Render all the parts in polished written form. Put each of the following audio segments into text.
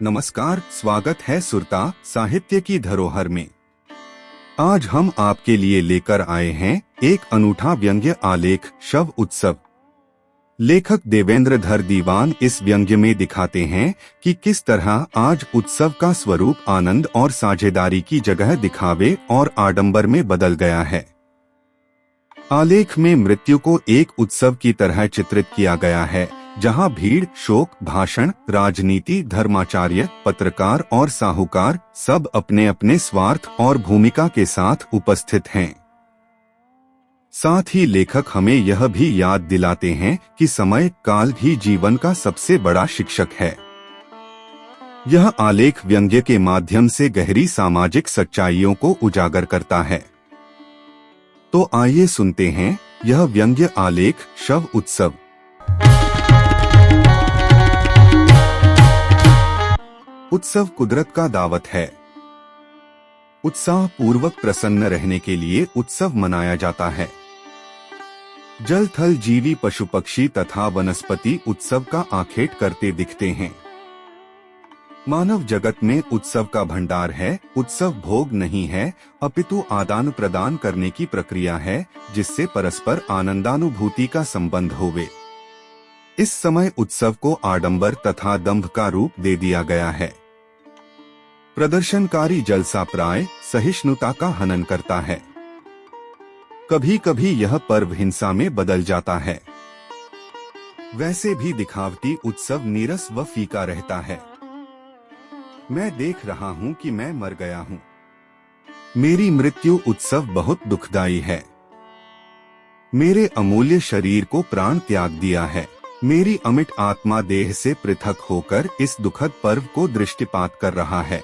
नमस्कार, स्वागत है सुरता साहित्य की धरोहर में। आज हम आपके लिए लेकर आए हैं एक अनूठा व्यंग्य आलेख शव उत्सव। लेखक देवेंद्र धर दीवान इस व्यंग्य में दिखाते हैं कि किस तरह आज उत्सव का स्वरूप आनंद और साझेदारी की जगह दिखावे और आडंबर में बदल गया है। आलेख में मृत्यु को एक उत्सव की तरह चित्रित किया गया है, जहां भीड़, शोक, भाषण, राजनीति, धर्माचार्य, पत्रकार और साहूकार सब अपने अपने स्वार्थ और भूमिका के साथ उपस्थित हैं। साथ ही लेखक हमें यह भी याद दिलाते हैं कि समय काल भी जीवन का सबसे बड़ा शिक्षक है। यह आलेख व्यंग्य के माध्यम से गहरी सामाजिक सच्चाइयों को उजागर करता है। तो आइए सुनते हैं यह व्यंग्य आलेख शव उत्सव। उत्सव कुदरत का दावत है। उत्साह पूर्वक प्रसन्न रहने के लिए उत्सव मनाया जाता है। जल थल जीवी पशु पक्षी तथा वनस्पति उत्सव का आखेट करते दिखते हैं। मानव जगत में उत्सव का भंडार है। उत्सव भोग नहीं है, अपितु आदान प्रदान करने की प्रक्रिया है, जिससे परस्पर आनंदानुभूति का संबंध होवे। इस समय उत्सव को आडंबर तथा दंभ का रूप दे दिया गया है। प्रदर्शनकारी जलसाप्राय सहिष्णुता का हनन करता है। कभी कभी यह पर्व हिंसा में बदल जाता है। वैसे भी दिखावटी उत्सव नीरस व फीका रहता है। मैं देख रहा हूँ कि मैं मर गया हूँ। मेरी मृत्यु उत्सव बहुत दुखदाई है। मेरे अमूल्य शरीर को प्राण त्याग दिया है। मेरी अमिट आत्मा देह से पृथक होकर इस दुखद पर्व को दृष्टिपात कर रहा है।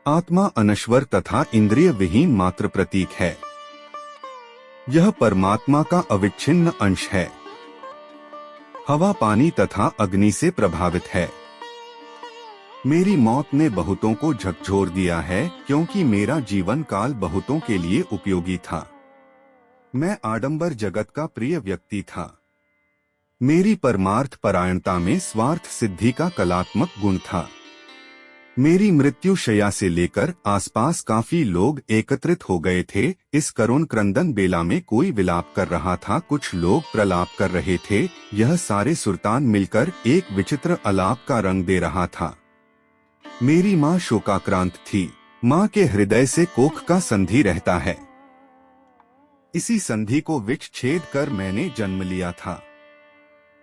आत्मा अनश्वर तथा इंद्रिय विहीन मात्र प्रतीक है। यह परमात्मा का अविच्छिन्न अंश है। हवा, पानी तथा अग्नि से प्रभावित है। मेरी मौत ने बहुतों को झकझोर दिया है, क्योंकि मेरा जीवन काल बहुतों के लिए उपयोगी था। मैं आडंबर जगत का प्रिय व्यक्ति था। मेरी परमार्थ परायणता में स्वार्थ सिद्धि का कलात्मक गुण था। मेरी मृत्यु शैया से लेकर आसपास काफी लोग एकत्रित हो गए थे। इस करुण क्रंदन बेला में कोई विलाप कर रहा था, कुछ लोग प्रलाप कर रहे थे। यह सारे सुल्तान मिलकर एक विचित्र अलाप का रंग दे रहा था। मेरी माँ शोकाक्रांत थी। माँ के हृदय से कोख का संधि रहता है। इसी संधि को विच्छेद कर मैंने जन्म लिया था।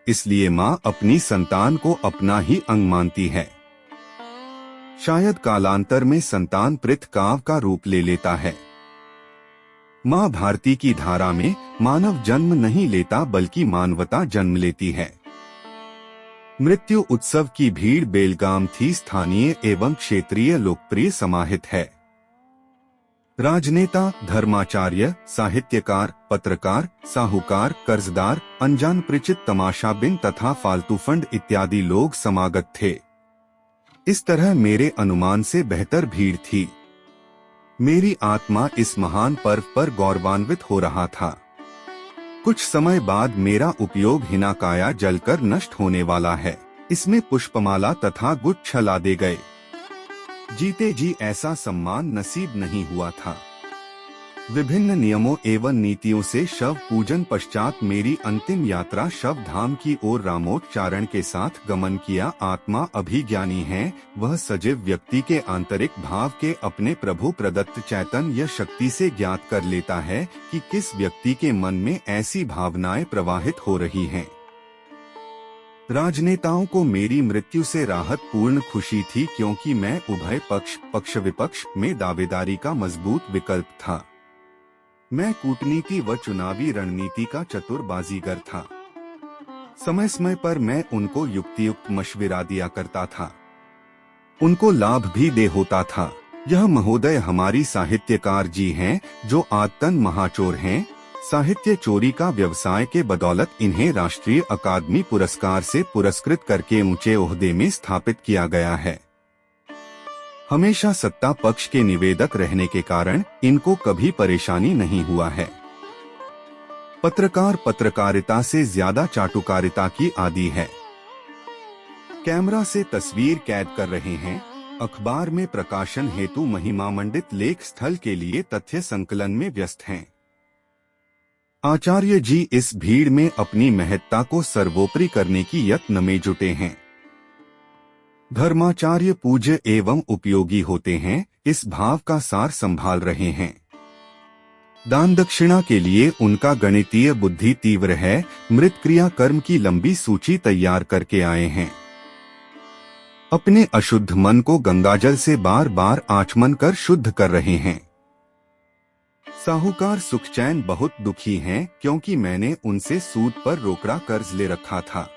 इसलिए माँ अपनी संतान को अपना ही अंग मानती है। शायद कालांतर में संतान पृथ काव्य का रूप ले लेता है। माँ भारती की धारा में मानव जन्म नहीं लेता, बल्कि मानवता जन्म लेती है। मृत्यु उत्सव की भीड़ बेलगाम थी स्थानीय एवं क्षेत्रीय लोकप्रिय समाहित है। राजनेता, धर्माचार्य, साहित्यकार, पत्रकार, साहूकार, कर्जदार, अनजान परिचित, तमाशाबिन तथा फालतू फंड इत्यादि लोग समागत थे। इस तरह मेरे अनुमान से बेहतर भीड़ थी। मेरी आत्मा इस महान पर्व पर गौरवान्वित हो रहा था। कुछ समय बाद मेरा उपयोग हिनाकाया जलकर नष्ट होने वाला है। इसमें पुष्पमाला तथा गुच्छ लादे गए। जीते जी ऐसा सम्मान नसीब नहीं हुआ था। विभिन्न नियमों एवं नीतियों से शव पूजन पश्चात मेरी अंतिम यात्रा शव धाम की ओर रामोच्चारण के साथ गमन किया। आत्मा अभिज्ञानी है। वह सजीव व्यक्ति के आंतरिक भाव के अपने प्रभु प्रदत्त चैतन्य शक्ति से ज्ञात कर लेता है कि किस व्यक्ति के मन में ऐसी भावनाएं प्रवाहित हो रही हैं। राजनेताओं को मेरी मृत्यु से राहत पूर्ण खुशी थी, क्योंकि मैं उभय पक्ष विपक्ष में दावेदारी का मजबूत विकल्प था। मैं कूटनीति व चुनावी रणनीति का चतुर बाजीगर था। समय समय पर मैं उनको युक्तियुक्त मशविरा दिया करता था। उनको लाभ भी दे होता था। यह महोदय हमारी साहित्यकार जी हैं, जो आदतन महाचोर हैं। साहित्य चोरी का व्यवसाय के बदौलत इन्हें राष्ट्रीय अकादमी पुरस्कार से पुरस्कृत करके ऊंचे ओहदे में स्थापित किया गया है। हमेशा सत्ता पक्ष के निवेदक रहने के कारण इनको कभी परेशानी नहीं हुआ है। पत्रकार पत्रकारिता से ज्यादा चाटुकारिता की आदी है। कैमरा से तस्वीर कैद कर रहे हैं, अखबार में प्रकाशन हेतु महिमामंडित लेख स्थल के लिए तथ्य संकलन में व्यस्त हैं। आचार्य जी इस भीड़ में अपनी महत्ता को सर्वोपरि करने की यत्न में जुटे हैं। धर्माचार्य पूज्य एवं उपयोगी होते हैं, इस भाव का सार संभाल रहे हैं। दान दक्षिणा के लिए उनका गणितीय बुद्धि तीव्र है, मृत क्रिया कर्म की लंबी सूची तैयार करके आए हैं। अपने अशुद्ध मन को गंगाजल से बार बार आचमन कर शुद्ध कर रहे हैं। साहूकार सुखचैन बहुत दुखी हैं, क्योंकि मैंने उनसे सूद पर रोकड़ा कर्ज ले रखा था।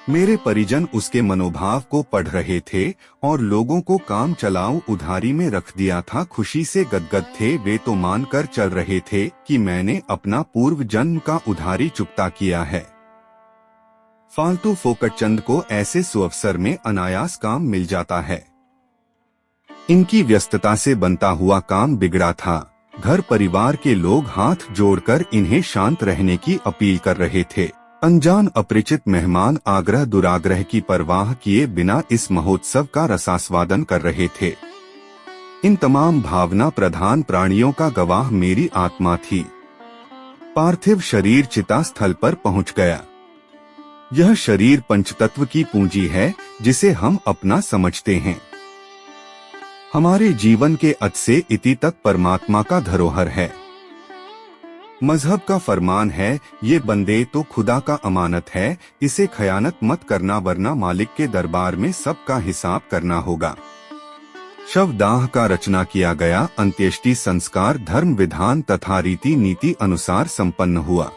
मेरे परिजन उसके मनोभाव को पढ़ रहे थे और लोगों को काम चलाऊ उधारी में रख दिया था। खुशी से गदगद थे, वे तो मानकर चल रहे थे कि मैंने अपना पूर्व जन्म का उधारी चुकता किया है। फालतू फोकटचंद को ऐसे सुअवसर में अनायास काम मिल जाता है। इनकी व्यस्तता से बनता हुआ काम बिगड़ा था। घर परिवार के लोग हाथ जोड़कर इन्हें शांत रहने की अपील कर रहे थे। अनजान अपरिचित मेहमान आग्रह दुराग्रह की परवाह किए बिना इस महोत्सव का रसास्वादन कर रहे थे। इन तमाम भावना प्रधान प्राणियों का गवाह मेरी आत्मा थी। पार्थिव शरीर चिता स्थल पर पहुंच गया। यह शरीर पंचतत्व की पूंजी है, जिसे हम अपना समझते हैं। हमारे जीवन के अत से इति तक परमात्मा का धरोहर है। मजहब का फरमान है, ये बंदे तो खुदा का अमानत है, इसे खयानत मत करना, वरना मालिक के दरबार में सबका हिसाब करना होगा। शवदाह का रचना किया गया। अंत्येष्टि संस्कार धर्म विधान तथा रीति नीति अनुसार संपन्न हुआ।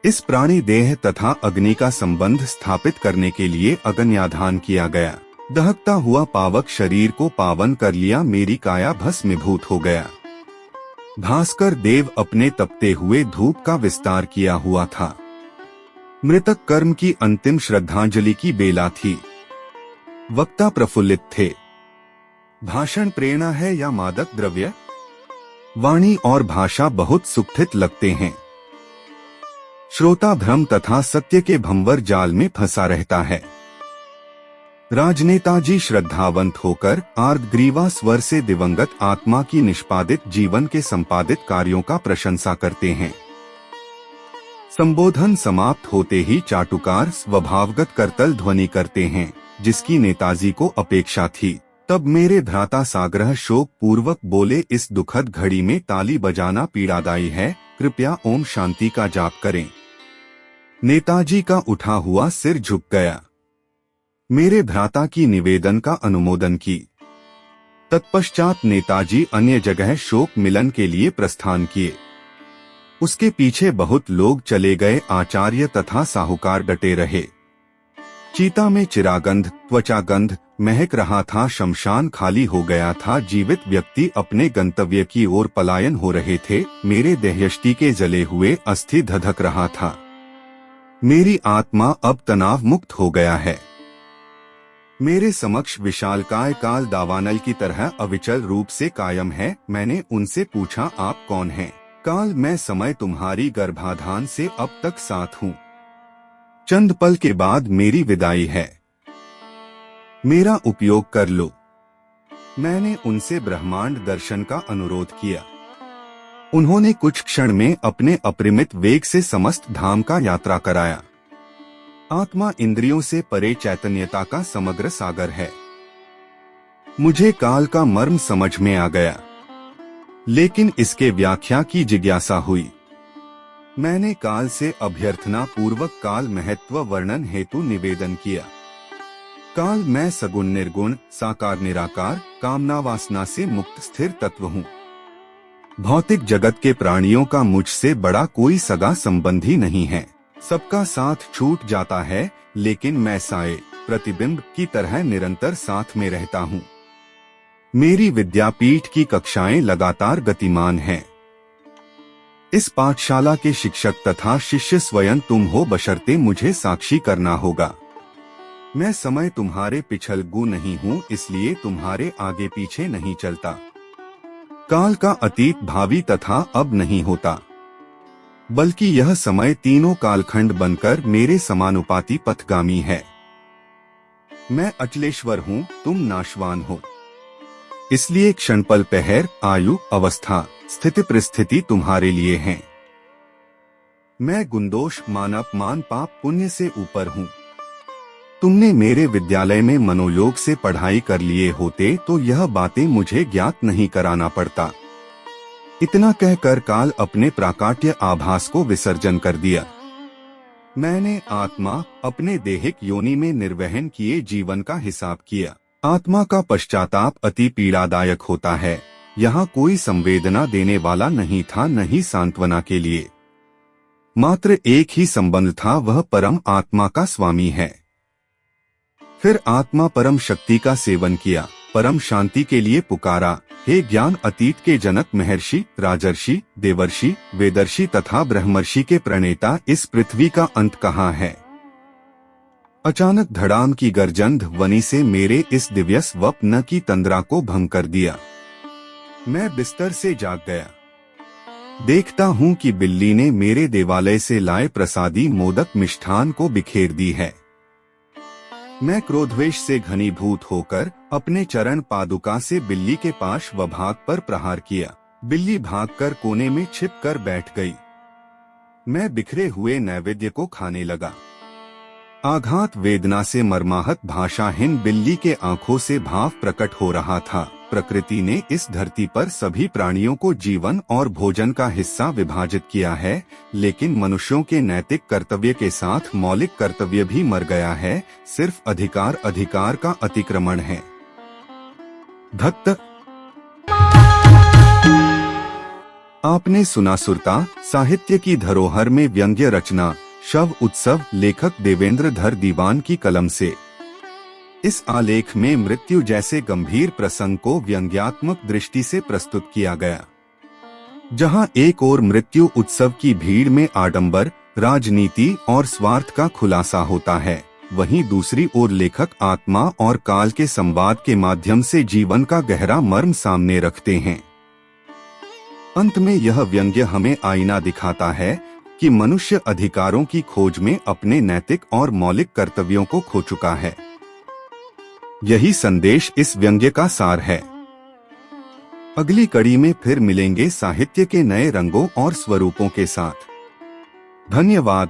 इस प्राणी देह तथा अग्नि का संबंध स्थापित करने के लिए अग्न्याधान किया गया। दहकता हुआ पावक शरीर को पावन कर लिया, मेरी काया भस्मीभूत हो गया। भास्कर देव अपने तपते हुए धूप का विस्तार किया हुआ था। मृतक कर्म की अंतिम श्रद्धांजलि की बेला थी। वक्ता प्रफुल्लित थे। भाषण प्रेरणा है या मादक द्रव्य? वाणी और भाषा बहुत सुखित लगते हैं। श्रोता भ्रम तथा सत्य के भंवर जाल में फंसा रहता है। राजनेता जी श्रद्धावंत होकर आर्द्रग्रीवा स्वर से दिवंगत आत्मा की निष्पादित जीवन के संपादित कार्यों का प्रशंसा करते हैं। संबोधन समाप्त होते ही चाटुकार स्वभावगत करतल ध्वनि करते हैं, जिसकी नेताजी को अपेक्षा थी। तब मेरे भ्राता साग्रह शोक पूर्वक बोले, इस दुखद घड़ी में ताली बजाना पीड़ादायी है, कृपया ओम शांति का जाप करें। नेताजी का उठा हुआ सिर झुक गया। मेरे भ्राता की निवेदन का अनुमोदन की। तत्पश्चात नेताजी अन्य जगह शोक मिलन के लिए प्रस्थान किए। उसके पीछे बहुत लोग चले गए। आचार्य तथा साहूकार डटे रहे। चीता में चिरागंध त्वचागंध महक रहा था। शमशान खाली हो गया था। जीवित व्यक्ति अपने गंतव्य की ओर पलायन हो रहे थे। मेरे देहयष्टि के जले हुए अस्थि धधक रहा था। मेरी आत्मा अब तनाव मुक्त हो गया है। मेरे समक्ष विशालकाय काल दावानल की तरह अविचल रूप से कायम है। मैंने उनसे पूछा, आप कौन हैं? काल, मैं समय तुम्हारी गर्भाधान से अब तक साथ हूँ। चंद पल के बाद मेरी विदाई है, मेरा उपयोग कर लो। मैंने उनसे ब्रह्मांड दर्शन का अनुरोध किया। उन्होंने कुछ क्षण में अपने अपरिमित वेग से समस्त धाम का यात्रा कराया। आत्मा इंद्रियों से परे चैतन्यता का समग्र सागर है। मुझे काल का मर्म समझ में आ गया, लेकिन इसके व्याख्या की जिज्ञासा हुई। मैंने काल से अभ्यर्थना पूर्वक काल महत्व वर्णन हेतु निवेदन किया। काल, मैं सगुण निर्गुण साकार निराकार कामना वासना से मुक्त स्थिर तत्व हूँ। भौतिक जगत के प्राणियों का मुझसे बड़ा कोई सगा संबंधी नहीं है। सबका साथ छूट जाता है, लेकिन मैं साए प्रतिबिंब की तरह निरंतर साथ में रहता हूँ। मेरी विद्यापीठ की कक्षाएं लगातार गतिमान हैं। इस पाठशाला के शिक्षक तथा शिष्य स्वयं तुम हो, बशर्ते मुझे साक्षी करना होगा। मैं समय तुम्हारे पिछलगू नहीं हूँ, इसलिए तुम्हारे आगे पीछे नहीं चलता। काल का अतीत भावी तथा अब नहीं होता, बल्कि यह समय तीनों कालखंड बनकर मेरे समानुपाती पथगामी है। मैं अचलेश्वर हूँ, तुम नाशवान हो। इसलिए क्षणपल पहर, आयु, अवस्था, स्थिति परिस्थिति तुम्हारे लिए हैं। मैं गुणदोष, मान अपमान, पाप पुण्य से ऊपर हूँ। तुमने मेरे विद्यालय में मनोयोग से पढ़ाई कर लिए होते तो यह बातें मुझे ज्ञात नहीं कराना पड़ता। इतना कहकर काल अपने प्राकाट्य आभास को विसर्जन कर दिया। मैंने आत्मा अपने देहिक योनि में निर्वहन किए जीवन का हिसाब किया। आत्मा का पश्चाताप अति पीड़ादायक होता है। यहाँ कोई संवेदना देने वाला नहीं था, न ही सांत्वना के लिए। मात्र एक ही संबंध था, वह परम आत्मा का स्वामी है। फिर आत्मा परम शक्ति का सेवन किया, परम शांति के लिए पुकारा, हे ज्ञान अतीत के जनक, महर्षि, राजर्षि, देवर्षि, वेदर्षि तथा ब्रह्मर्षि के प्रणेता, इस पृथ्वी का अंत कहाँ है? अचानक धड़ाम की गर्जन ध्वनि से मेरे इस दिव्य स्वप्न की तंद्रा को भंग कर दिया। मैं बिस्तर से जाग गया। देखता हूँ कि बिल्ली ने मेरे देवालय से लाए प्रसादी मोदक मिष्ठान को बिखेर दी है। मैं क्रोधवेश से घनीभूत होकर अपने चरण पादुका से बिल्ली के पाश व भाग पर प्रहार किया। बिल्ली भागकर कोने में छिपकर बैठ गई। मैं बिखरे हुए नैवेद्य को खाने लगा। आघात वेदना से मर्माहत भाषाहीन बिल्ली के आंखों से भाव प्रकट हो रहा था। प्रकृति ने इस धरती पर सभी प्राणियों को जीवन और भोजन का हिस्सा विभाजित किया है, लेकिन मनुष्यों के नैतिक कर्तव्य के साथ मौलिक कर्तव्य भी मर गया है। सिर्फ अधिकार का अतिक्रमण है। धत्त। आपने सुना सुरता साहित्य की धरोहर में व्यंग्य रचना शव उत्सव, लेखक देवेंद्र धर दीवान की कलम से। इस आलेख में मृत्यु जैसे गंभीर प्रसंग को व्यंग्यात्मक दृष्टि से प्रस्तुत किया गया। जहां एक ओर मृत्यु उत्सव की भीड़ में आडंबर, राजनीति और स्वार्थ का खुलासा होता है, वहीं दूसरी ओर लेखक आत्मा और काल के संवाद के माध्यम से जीवन का गहरा मर्म सामने रखते हैं। अंत में यह व्यंग्य हमें आईना दिखाता है कि मनुष्य अधिकारों की खोज में अपने नैतिक और मौलिक कर्तव्यों को खो चुका है। यही संदेश इस व्यंग्य का सार है। अगली कड़ी में फिर मिलेंगे साहित्य के नए रंगों और स्वरूपों के साथ। धन्यवाद।